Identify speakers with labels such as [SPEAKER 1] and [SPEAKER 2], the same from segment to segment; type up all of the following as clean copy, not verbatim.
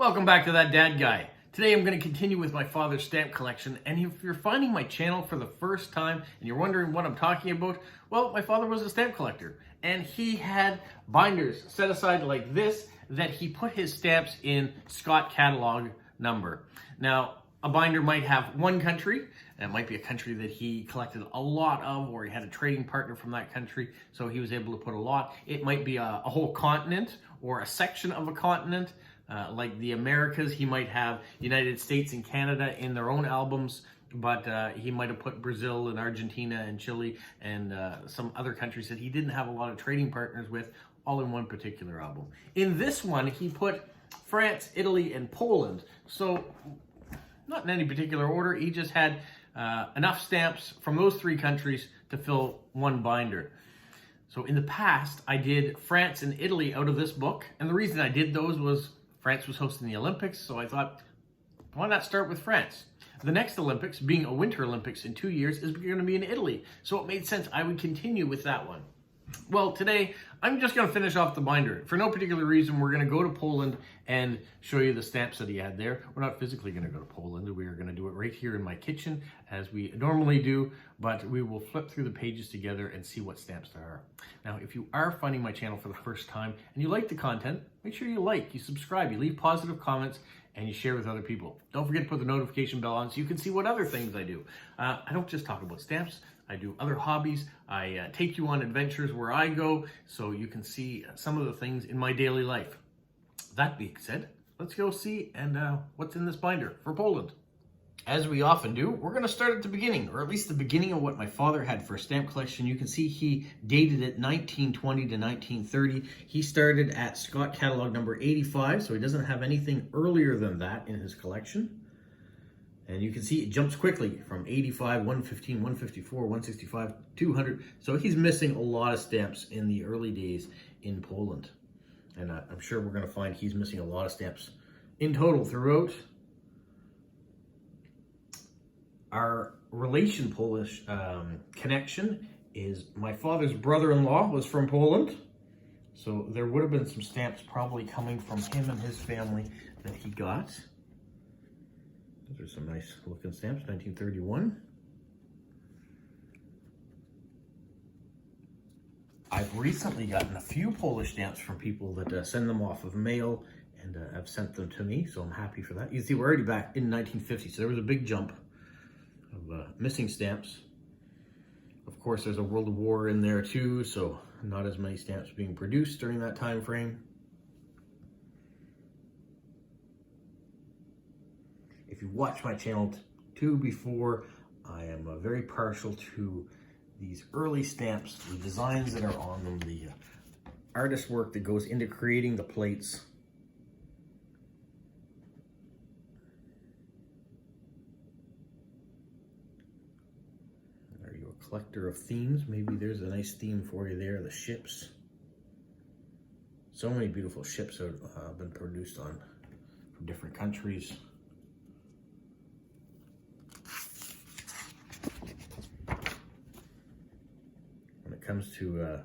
[SPEAKER 1] Welcome back to That Dad Guy. Today I'm going to continue with my father's stamp collection, and if you're finding my channel for the first time and you're wondering what I'm talking about, well, my father was a stamp collector, and he had binders set aside like this that he put his stamps in Scott catalog number. Now, a binder might have one country, and it might be a country that he collected a lot of, or he had a trading partner from that country, so he was able to put a lot. It might be a whole continent or a section of a continent. Like the Americas, he might have United States and Canada in their own albums, but he might have put Brazil and Argentina and Chile and some other countries that he didn't have a lot of trading partners with, all in one particular album. In this one, he put France, Italy, and Poland. So, not in any particular order, he just had enough stamps from those three countries to fill one binder. So in the past, I did France and Italy out of this book, and the reason I did those was France was hosting the Olympics, so I thought, why not start with France? The next Olympics, being a Winter Olympics in 2 years, is going to be in Italy, so it made sense I would continue with that one. Well, today, I'm just going to finish off the binder. For no particular reason, we're going to go to Poland and show you the stamps that he had there. We're not physically going to go to Poland. We are going to do it right here in my kitchen, as we normally do, but we will flip through the pages together and see what stamps there are. Now, if you are finding my channel for the first time and you like the content, make sure you like, you subscribe, you leave positive comments, and you share with other people. Don't forget to put the notification bell on so you can see what other things I do. I don't just talk about stamps. I do other hobbies. I take you on adventures where I go so you can see some of the things in my daily life. That being said, let's go see what's in this binder for Poland. As we often do, we're going to start at the beginning, or at least the beginning of what my father had for a stamp collection. You can see he dated it 1920 to 1930. He started at Scott catalog number 85, so he doesn't have anything earlier than that in his collection. And you can see it jumps quickly from 85, 115, 154, 165, 200. So he's missing a lot of stamps in the early days in Poland. And I'm sure we're going to find he's missing a lot of stamps in total throughout. Our relation Polish connection is my father's brother-in-law was from Poland. So there would have been some stamps probably coming from him and his family that he got. Those are some nice looking stamps, 1931. I've recently gotten a few Polish stamps from people that send them off of mail and have sent them to me, so I'm happy for that. You can see we're already back in 1950, so there was a big jump of missing stamps. Of course, there's a World War in there too, so not as many stamps being produced during that time frame. If you watch my channel too before, I am very partial to these early stamps, the designs that are on them, the artist work that goes into creating the plates. Are you a collector of themes? Maybe there's a nice theme for you there, the ships. So many beautiful ships have been produced from different countries. Comes to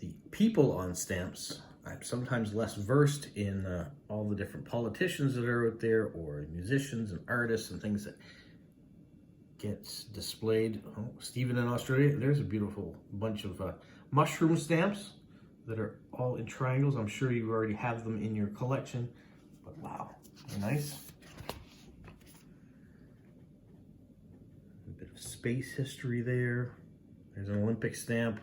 [SPEAKER 1] the people on stamps, I'm sometimes less versed in all the different politicians that are out there, or musicians and artists and things that gets displayed. Oh, Stephen in Australia, there's a beautiful bunch of mushroom stamps that are all in triangles. I'm sure you already have them in your collection, but wow, they're nice. A bit of space history there. There's an Olympic stamp.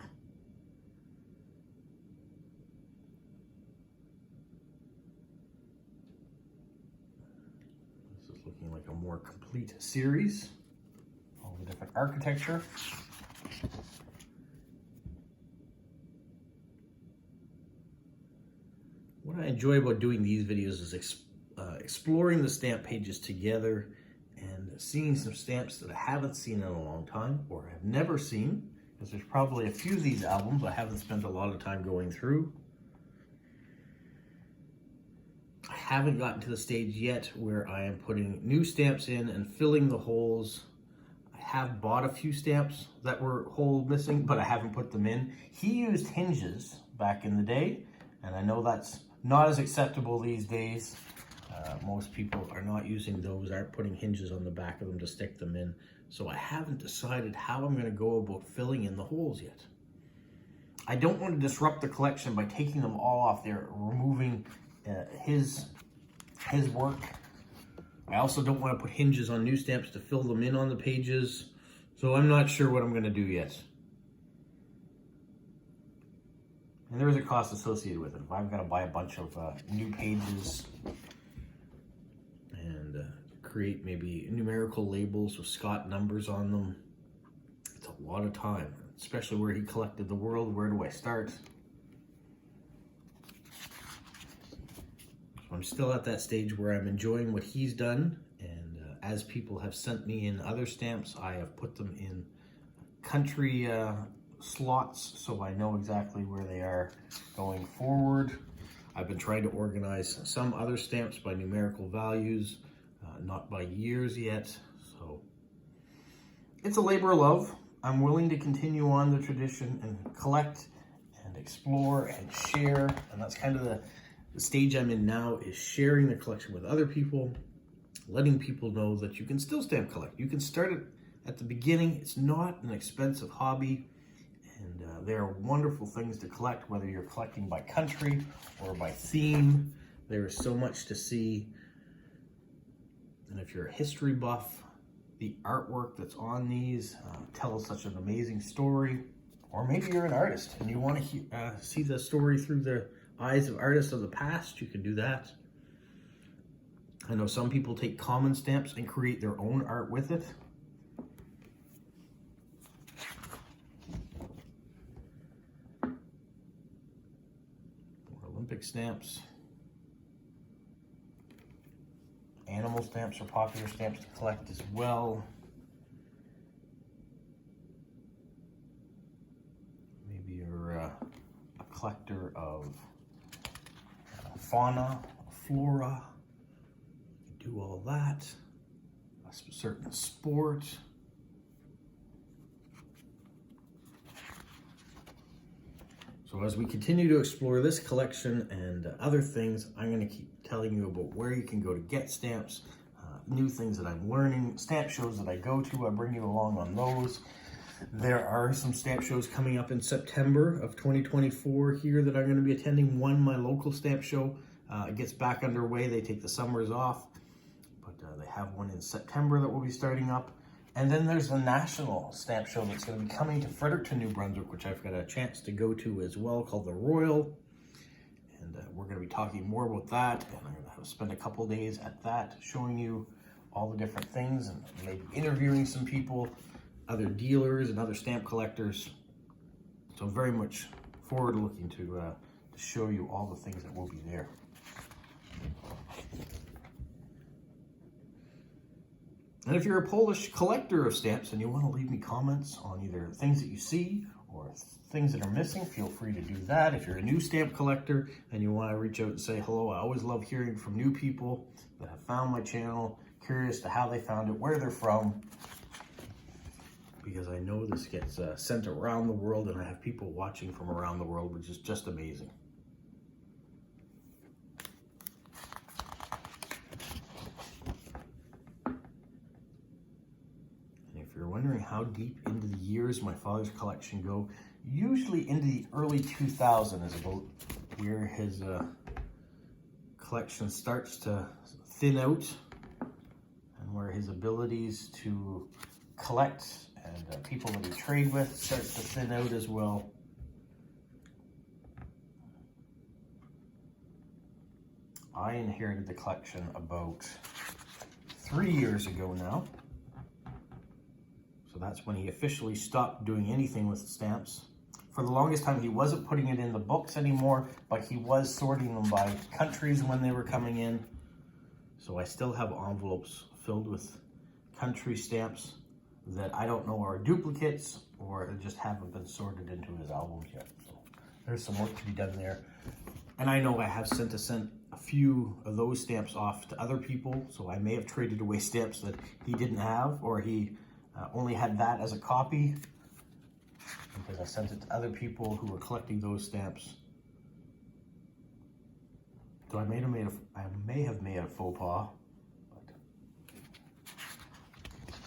[SPEAKER 1] This is looking like a more complete series. All the different architecture. What I enjoy about doing these videos is exploring the stamp pages together and seeing some stamps that I haven't seen in a long time or have never seen. Because there's probably a few of these albums I haven't spent a lot of time going through. I haven't gotten to the stage yet where I am putting new stamps in and filling the holes. I have bought a few stamps that were hole missing, but I haven't put them in. He used hinges back in the day, and I know that's not as acceptable these days. Most people are not using those, aren't putting hinges on the back of them to stick them in. So I haven't decided how I'm going to go about filling in the holes yet. I don't want to disrupt the collection by taking them all off there, removing his work. I also don't want to put hinges on new stamps to fill them in on the pages. So I'm not sure what I'm going to do yet. And there is a cost associated with it. If I've got to buy a bunch of new pages and create maybe numerical labels with Scott numbers on them, it's a lot of time, especially where he collected the world. Where do I start? So I'm still at that stage where I'm enjoying what he's done, and as people have sent me in other stamps, I have put them in country slots so I know exactly where they are going forward. I've been trying to organize some other stamps by numerical values, not by years yet. So it's a labor of love. I'm willing to continue on the tradition and collect and explore and share. And that's kind of the stage I'm in now, is sharing the collection with other people, letting people know that you can still stamp collect. You can start it at the beginning. It's not an expensive hobby. And there are wonderful things to collect, whether you're collecting by country or by theme. There is so much to see. And if you're a history buff, the artwork that's on these tells such an amazing story. Or maybe you're an artist and you want to see the story through the eyes of artists of the past, you can do that. I know some people take common stamps and create their own art with it. Olympic stamps. Animal stamps are popular stamps to collect as well. Maybe you're a collector of fauna, flora. You can do all that. A certain sport. So as we continue to explore this collection and other things, I'm going to keep telling you about where you can go to get stamps, new things that I'm learning, stamp shows that I go to. I bring you along on those. There are some stamp shows coming up in September of 2024 here that I'm going to be attending. One, my local stamp show, gets back underway. They take the summers off, but they have one in September that will be starting up. And then there's the national stamp show that's going to be coming to Fredericton, New Brunswick, which I've got a chance to go to as well, called the Royal. And we're going to be talking more about that. And I'm going to spend a couple days at that, showing you all the different things and maybe interviewing some people, other dealers and other stamp collectors. So I'm very much forward looking to show you all the things that will be there. And if you're a Polish collector of stamps and you want to leave me comments on either things that you see or things that are missing, feel free to do that. If you're a new stamp collector and you want to reach out and say hello, I always love hearing from new people that have found my channel, curious to how they found it, where they're from, because I know this gets sent around the world and I have people watching from around the world, which is just amazing. If you're wondering how deep into the years my father's collection go, usually into the early 2000s is about where his collection starts to thin out and where his abilities to collect and people that he trade with starts to thin out as well. I inherited the collection about 3 years ago now. So that's when he officially stopped doing anything with stamps. For the longest time, he wasn't putting it in the books anymore, but he was sorting them by countries when they were coming in. So I still have envelopes filled with country stamps that I don't know are duplicates or just haven't been sorted into his albums yet. So there's some work to be done there. And I know I have sent a few of those stamps off to other people. So I may have traded away stamps that he didn't have, or he only had that as a copy, because I sent it to other people who were collecting those stamps. So I may have made a faux pas, but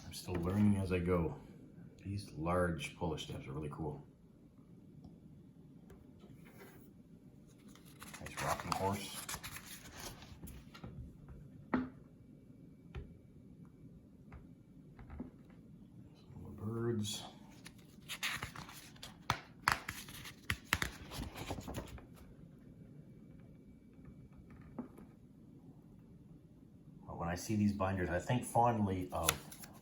[SPEAKER 1] I'm still learning as I go. These large Polish stamps are really cool. Nice rocking horse. Some birds. When I see these binders, I think fondly of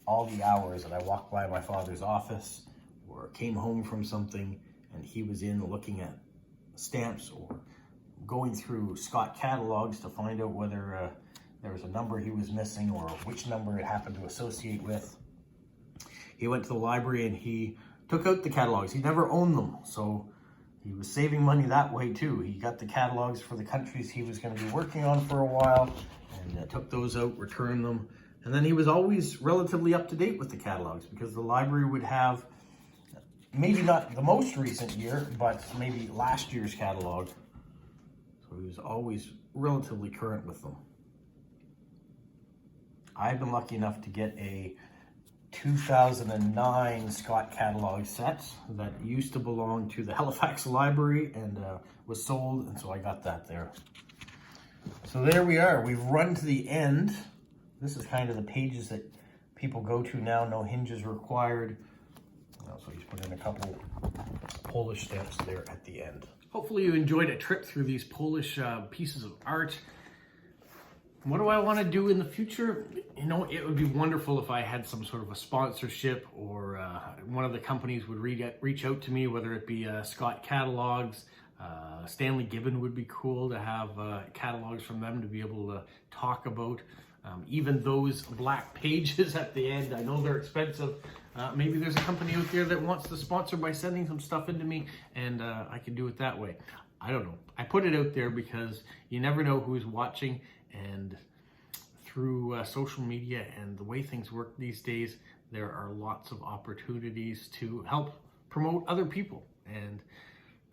[SPEAKER 1] all the hours that I walked by my father's office or came home from something and he was in looking at stamps or going through Scott catalogs to find out whether there was a number he was missing or which number it happened to associate with. He went to the library and he took out the catalogs. He never owned them, so he was saving money that way too. He got the catalogs for the countries he was going to be working on for a while, and took those out, returned them. And then he was always relatively up to date with the catalogs because the library would have, maybe not the most recent year, but maybe last year's catalog. So he was always relatively current with them. I've been lucky enough to get a 2009 Scott catalog set that used to belong to the Halifax Library and was sold, and so I got that there. So there we are. We've run to the end. This is kind of the pages that people go to now. No hinges required. So he's put in a couple Polish stamps there at the end. Hopefully you enjoyed a trip through these Polish pieces of art. What do I want to do in the future? You know, it would be wonderful if I had some sort of a sponsorship or one of the companies would reach out to me, whether it be Scott Catalogs. Stanley Gibbon would be cool to have catalogs from them to be able to talk about. Even those black pages at the end, I know they're expensive. Maybe there's a company out there that wants to sponsor by sending some stuff into me, and I can do it that way. I don't know. I put it out there because you never know who's watching, and through social media and the way things work these days, there are lots of opportunities to help promote other people. And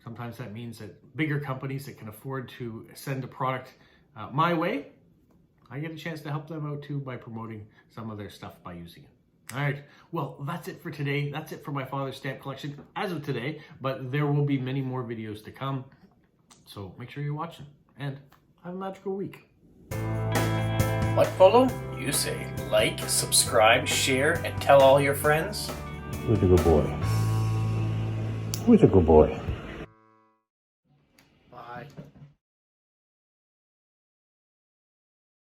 [SPEAKER 1] sometimes that means that bigger companies that can afford to send a product my way, I get a chance to help them out too by promoting some of their stuff by using it. All right, well, that's it for today. That's it for my father's stamp collection as of today, but there will be many more videos to come. So make sure you're watching and have a magical week. What, Polo? You say like, subscribe, share, and tell all your friends.
[SPEAKER 2] Who's a good boy? Who's a good boy?